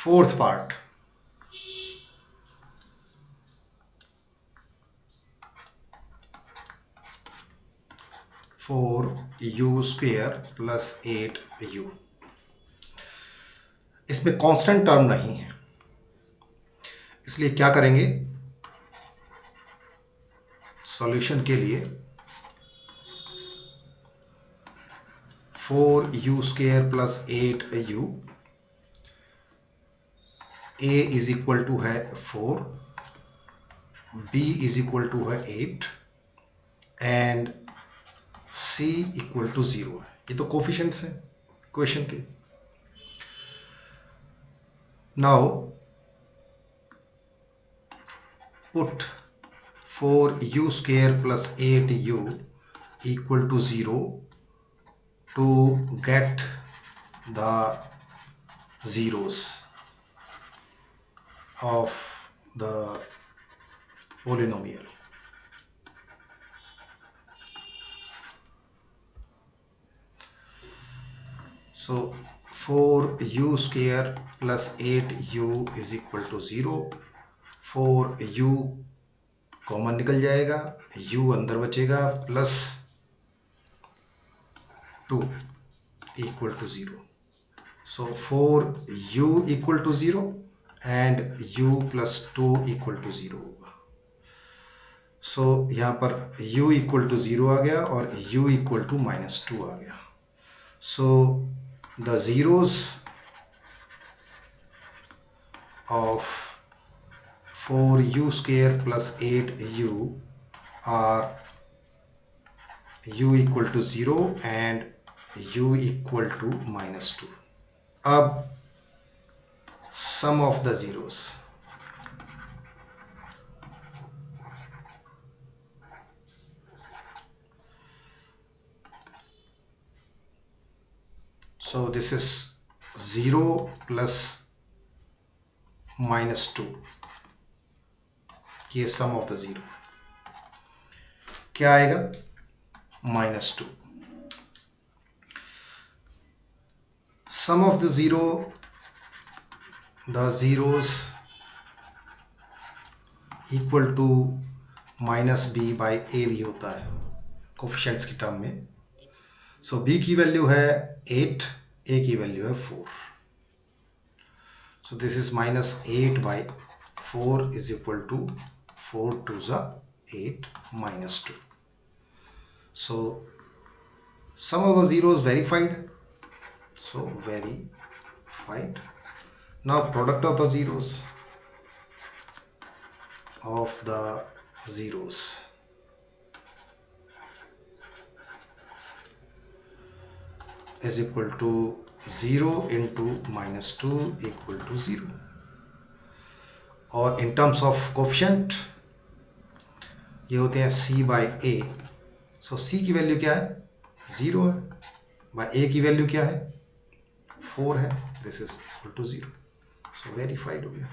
Fourth part, four you square plus 8u। इसमें constant term नहीं है, इसलिए क्या करेंगे, सॉल्यूशन के लिए 4u square plus 8u, a is equal to है 4, b इज इक्वल टू है 8 एंड c इक्वल टू 0 है। ये तो कोफिशिएंट्स हैं इक्वेशन के। Now put 4u square plus 8u equal to 0 to get the zeros of the polynomial. So 4u square plus 8u is equal to 0. 4u common निकल जाएगा, u अंदर बचेगा, plus 2 equal to 0. So 4u equal to 0 and u plus 2 equal to 0 होगा। So यहाँ पर u equal to 0 आ गया और u equal to -2 आ गया। So the zeros of 4u square plus 8u are u equal to 0 and u equal to -2. अब sum of the zeros, so this is 0 plus -2, ये sum of the zero क्या आएगा, -2। sum of the zero, the zeros equal to -b by a भी होता है coefficients की term में। सो b की वैल्यू है 8, a की वैल्यू है 4। So this is -8 by 4 is equal to 4 to the 8 -2. So sum of the zeros verified. So verified. Now product of the zeros is equal to 0 into -2 equal to 0. और in terms of coefficient ये होते हैं c by a. So c की value क्या है, 0 है, by a की value क्या है, 4 है, this is equal to 0. So verified हो गया।